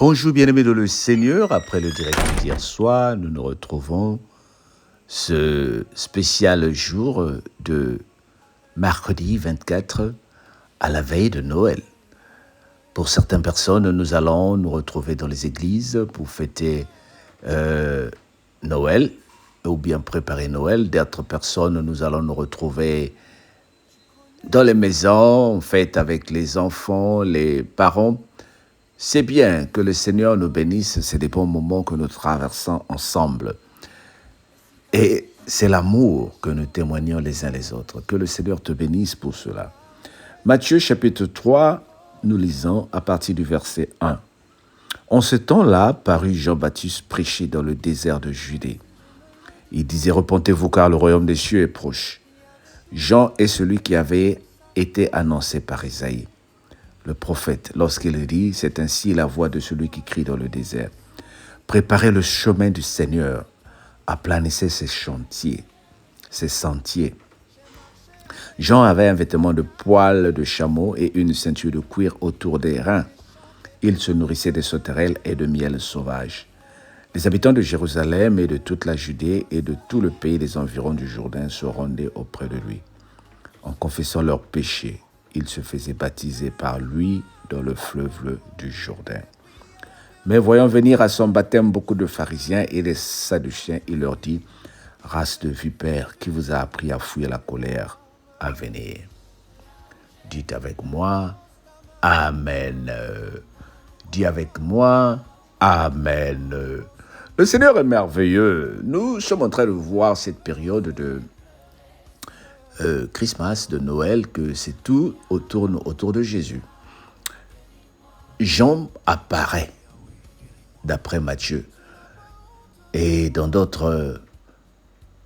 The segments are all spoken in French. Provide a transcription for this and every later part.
Bonjour bien-aimés dans le Seigneur, après le direct d'hier soir, nous nous retrouvons ce spécial jour de mercredi 24 à la veille de Noël. Pour certaines personnes, nous allons nous retrouver dans les églises pour fêter Noël ou bien préparer Noël. D'autres personnes, nous allons nous retrouver dans les maisons, en fait, avec les enfants, les parents. C'est bien que le Seigneur nous bénisse, c'est des bons moments que nous traversons ensemble. Et c'est l'amour que nous témoignons les uns les autres. Que le Seigneur te bénisse pour cela. Matthieu chapitre 3, nous lisons à partir du verset 1. En ce temps-là, parut Jean-Baptiste prêcher dans le désert de Judée. Il disait, repentez-vous car le royaume des cieux est proche. Jean est celui qui avait été annoncé par Isaïe, le prophète, lorsqu'il dit, c'est ainsi la voix de celui qui crie dans le désert. Préparez le chemin du Seigneur, aplanissez ses sentiers. Jean avait un vêtement de poil de chameau et une ceinture de cuir autour des reins. Il se nourrissait de sauterelles et de miel sauvage. Les habitants de Jérusalem et de toute la Judée et de tout le pays des environs du Jourdain se rendaient auprès de lui. En confessant leurs péchés, ils se faisaient baptiser par lui dans le fleuve du Jourdain. Mais voyant venir à son baptême beaucoup de pharisiens et des sadduciens, il leur dit, « Race de vipères, qui vous a appris à fuir la colère à venir ?» Dites avec moi, « Amen ». Dis avec moi, « Amen ». Le Seigneur est merveilleux. Nous sommes en train de voir cette période de Christmas, de Noël, que c'est tout autour de Jésus. Jean apparaît, d'après Matthieu. Et dans d'autres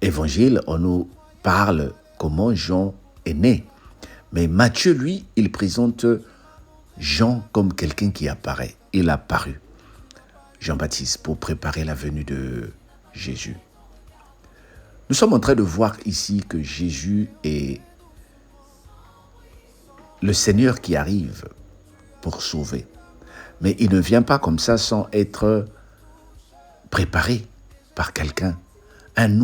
évangiles, on nous parle comment Jean est né. Mais Matthieu, lui, il présente Jean comme quelqu'un qui apparaît. Il a apparu, Jean-Baptiste, pour préparer la venue de Jésus. Nous sommes en train de voir ici que Jésus est le Seigneur qui arrive pour sauver. Mais il ne vient pas comme ça sans être préparé par quelqu'un, un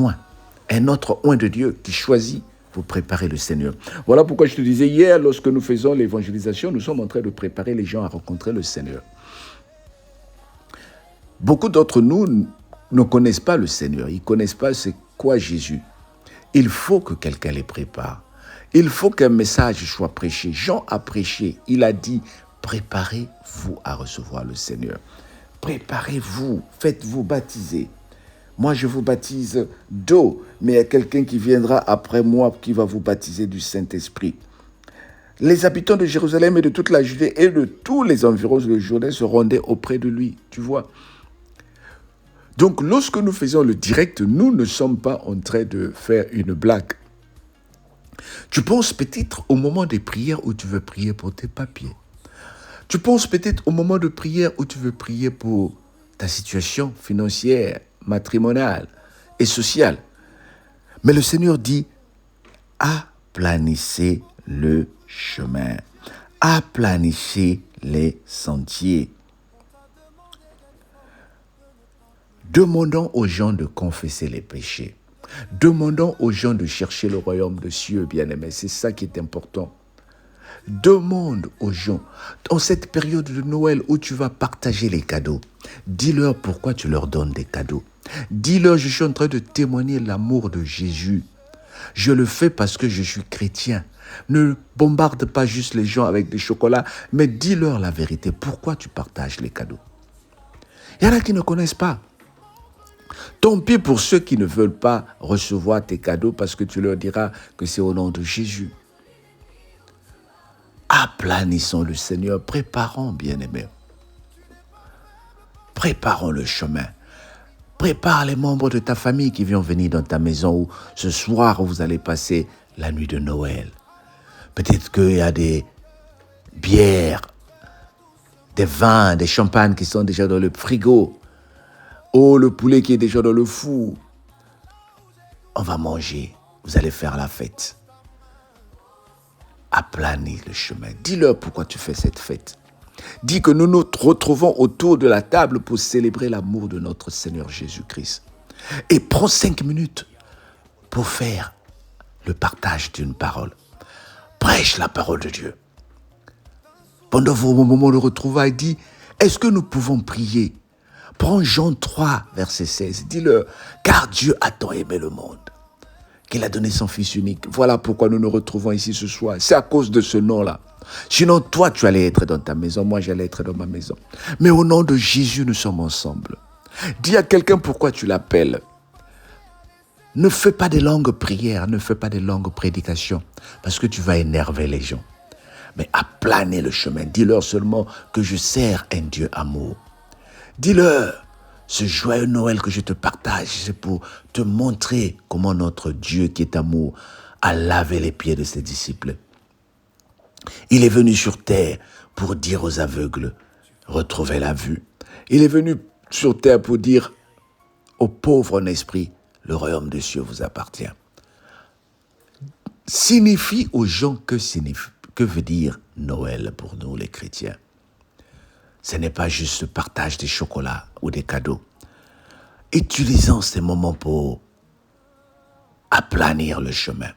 autre oint de Dieu qui choisit pour préparer le Seigneur. Voilà pourquoi je te disais hier, lorsque nous faisons l'évangélisation, nous sommes en train de préparer les gens à rencontrer le Seigneur. Beaucoup d'entre nous ne connaissent pas le Seigneur, ils ne connaissent pas c'est quoi Jésus. Il faut que quelqu'un les prépare. Il faut qu'un message soit prêché. Jean a prêché, il a dit, préparez-vous à recevoir le Seigneur. Préparez-vous, faites-vous baptiser. Moi, je vous baptise d'eau, mais il y a quelqu'un qui viendra après moi qui va vous baptiser du Saint-Esprit. Les habitants de Jérusalem et de toute la Judée et de tous les environs de Jourdain se rendaient auprès de lui, tu vois. Donc, lorsque nous faisons le direct, nous ne sommes pas en train de faire une blague. Tu penses peut-être au moment des prières où tu veux prier pour tes papiers. Tu penses peut-être au moment de prière où tu veux prier pour ta situation financière, matrimoniale et sociale. Mais le Seigneur dit, aplanissez le chemin, aplanissez les sentiers. Demandons aux gens de confesser les péchés. Demandons aux gens de chercher le royaume des cieux, bien-aimés. C'est ça qui est important. Demande aux gens, dans cette période de Noël où tu vas partager les cadeaux, dis-leur pourquoi tu leur donnes des cadeaux. Dis-leur, je suis en train de témoigner l'amour de Jésus. Je le fais parce que je suis chrétien. Ne bombarde pas juste les gens avec des chocolats, mais dis-leur la vérité. Pourquoi tu partages les cadeaux? Il y en a qui ne connaissent pas. Tant pis pour ceux qui ne veulent pas recevoir tes cadeaux parce que tu leur diras que c'est au nom de Jésus. Aplanissons le Seigneur, préparons, bien-aimés. Préparons le chemin. Prépare les membres de ta famille qui vont venir dans ta maison ou ce soir où vous allez passer la nuit de Noël. Peut-être qu'il y a des bières, des vins, des champagnes qui sont déjà dans le frigo. Oh, le poulet qui est déjà dans le four. On va manger, vous allez faire la fête. Aplanis le chemin. Dis-leur pourquoi tu fais cette fête. Dis que nous nous retrouvons autour de la table pour célébrer l'amour de notre Seigneur Jésus-Christ. Et prends 5 minutes pour faire le partage d'une parole. Prêche la parole de Dieu. Pendant vos moments de retrouvailles, dis, est-ce que nous pouvons prier? Prends Jean 3, verset 16. Dis-leur, car Dieu a tant aimé le monde qu'il a donné son Fils unique. Voilà pourquoi nous nous retrouvons ici ce soir. C'est à cause de ce nom-là. Sinon, toi, tu allais être dans ta maison, moi, j'allais être dans ma maison. Mais au nom de Jésus, nous sommes ensemble. Dis à quelqu'un pourquoi tu l'appelles. Ne fais pas des longues prières, ne fais pas des longues prédications, parce que tu vas énerver les gens. Mais aplanez le chemin. Dis-leur seulement que je sers un Dieu amour. Dis-leur, ce joyeux Noël que je te partage, c'est pour te montrer comment notre Dieu qui est amour a lavé les pieds de ses disciples. Il est venu sur terre pour dire aux aveugles, retrouvez la vue. Il est venu sur terre pour dire aux pauvres en esprit, le royaume des cieux vous appartient. Signifie aux gens que veut dire Noël pour nous les chrétiens. Ce n'est pas juste le partage des chocolats ou des cadeaux. Utilisons ces moments pour aplanir le chemin.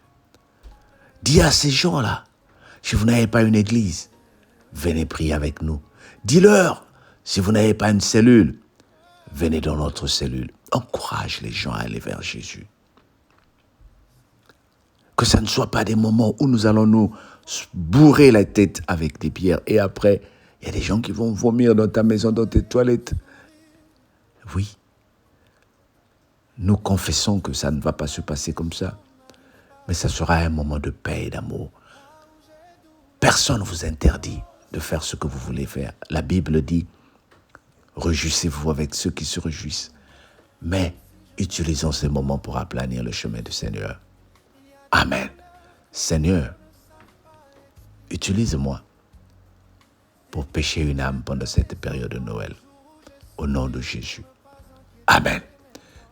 Dis à ces gens-là, si vous n'avez pas une église, venez prier avec nous. Dis-leur, si vous n'avez pas une cellule, venez dans notre cellule. Encourage les gens à aller vers Jésus. Que ça ne soit pas des moments où nous allons nous bourrer la tête avec des pierres et après, il y a des gens qui vont vomir dans ta maison, dans tes toilettes. Oui. Nous confessons que ça ne va pas se passer comme ça. Mais ça sera un moment de paix et d'amour. Personne ne vous interdit de faire ce que vous voulez faire. La Bible dit, réjouissez-vous avec ceux qui se réjouissent. Mais utilisons ces moments pour aplanir le chemin du Seigneur. Amen. Seigneur, utilise-moi pour pêcher une âme pendant cette période de Noël. Au nom de Jésus. Amen.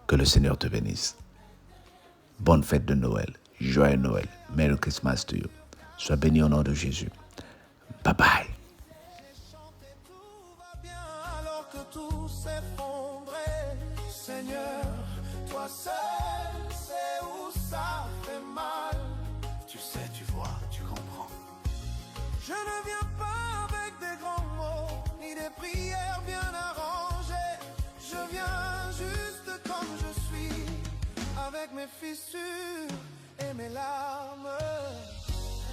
Que le Seigneur te bénisse. Bonne fête de Noël. Joyeux Noël. Merry Christmas to you. Sois béni au nom de Jésus. Bye bye. Alors que tout s'effondrait, Seigneur, toi seul sais où ça fait mal. Tu sais, tu vois, tu comprends. Je ne viens pas avec des grands mots, ni des prières bien arrangées. Je viens juste comme je suis, avec mes fissures et mes larmes.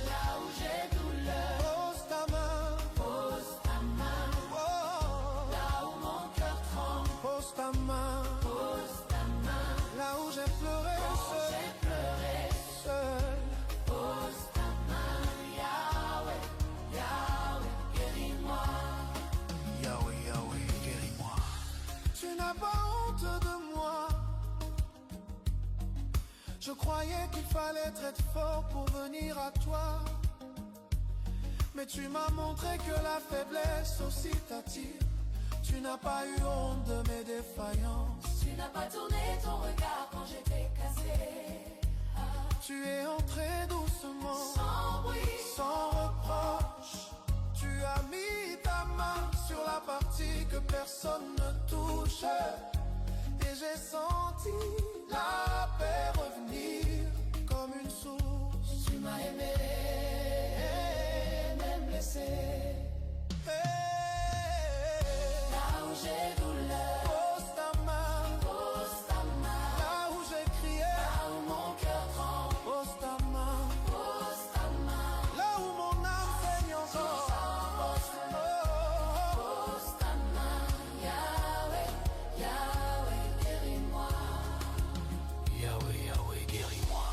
Là où j'ai douleur, pose ta main, pose ta main. Oh, là où mon cœur tremble, pose ta main, pose ta main. Là où j'ai pleuré, seul, pose ta main. Yahweh, Yahweh, guéris-moi. Yahweh, Yahweh, guéris-moi. Tu n'as pas honte de moi. Je croyais qu'il fallait être fort pour venir à toi. Mais tu m'as montré que la faiblesse aussi t'attire. Tu n'as pas eu honte de mes défaillances. Tu n'as pas tourné ton regard quand j'étais cassé. Tu es entré doucement, Sans bruit, sans reproche. Tu as mis ta main sur la partie que personne ne touche. Et j'ai senti la paix revenir comme une source. tu m'as aimé, même blessé. Là où j'ai douleur, Pose ta main, pose ta main. là où j'ai crié. Là où mon cœur tremble, Pose ta main, pose ta main. là où mon âme saigne encore. Pose ta main. Yahweh, Yahweh, guéris-moi. Yahweh, Yahweh, guéris-moi.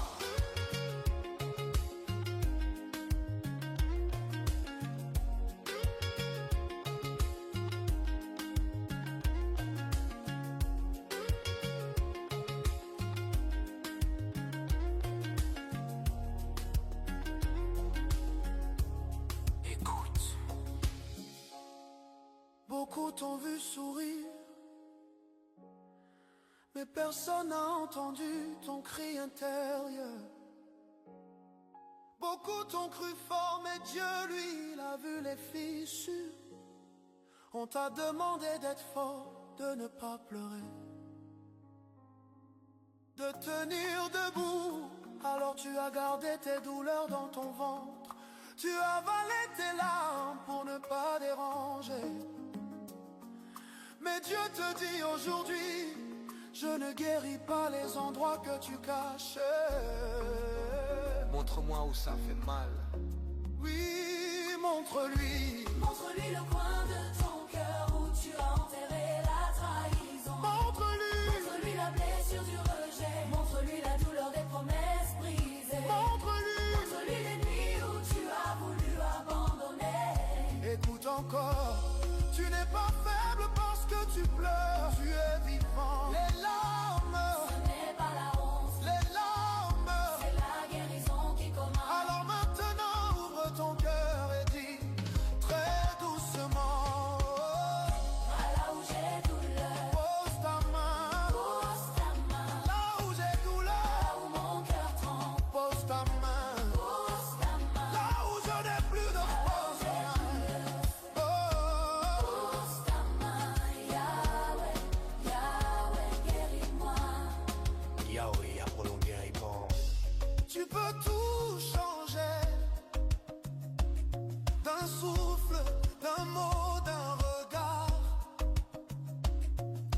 Écoute. Beaucoup t'ont vu sourire, mais personne n'a entendu ton cri intérieur. Beaucoup t'ont cru fort, mais Dieu, lui, il a vu les fissures. On t'a demandé d'être fort, de ne pas pleurer, de tenir debout. Alors tu as gardé tes douleurs dans ton ventre. Tu as avalé tes larmes pour ne pas déranger. Mais Dieu te dit aujourd'hui, je ne guéris pas les endroits que tu caches. Montre-moi où ça fait mal. Oui, montre-lui. Montre-lui le coin de ton cœur où tu as enterré la trahison. Montre-lui. Montre-lui la blessure du rejet. Montre-lui la douleur des promesses brisées. Montre-lui. Montre-lui les nuits où tu as voulu abandonner. Écoute encore, tu n'es pas faible parce que tu pleures. Tu es vivant. Les larmes, Ce n'est pas la honte, les larmes. c'est la guérison qui commence. Alors maintenant ouvre ton cœur et dis très doucement. Là où j'ai douleur, Pose ta main. pose ta main. Là où j'ai douleur, Là où mon cœur tremble, pose ta main. pose ta main. Là où je n'ai plus de force. Oh, Pose ta main, Yahweh, Yahweh, guéris-moi. Yahweh a prolongé répond. tu peux tout changer. D'un souffle, d'un mot, d'un regard.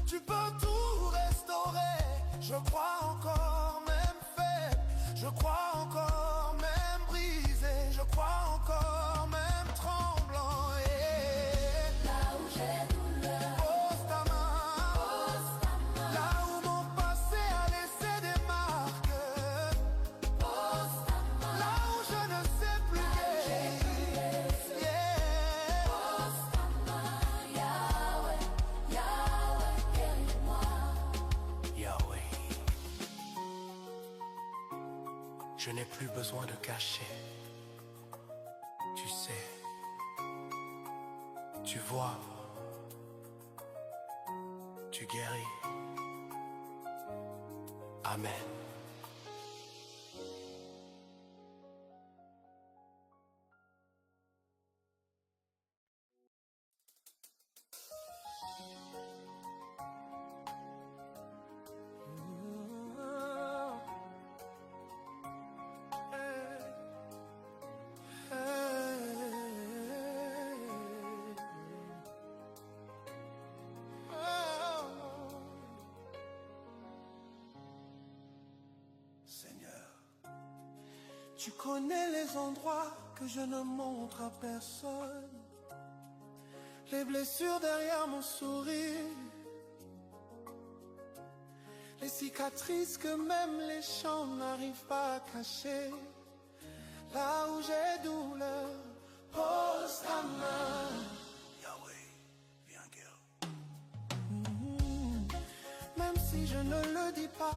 Tu peux tout restaurer. Je crois encore même faible. Je crois encore même brisé. Je crois encore même tremblant. Là où j'ai douleur, Pose ta main. pose ta main. Là où mon passé a laissé des marques. Pose ta main. Là où je ne sais plus guérir. Yeah. Pose ta main, Yahweh, Yahweh, guéris-moi. Yahweh. Je n'ai plus besoin de cacher. Tu sais. Tu vois. Tu guéris. Amen. Seigneur, tu connais les endroits que je ne montre à personne, les blessures derrière mon sourire, les cicatrices que même les chants n'arrivent pas à cacher. Là où j'ai douleur, pose ta main. Yahweh, viens guérir. Même si je ne le dis pas.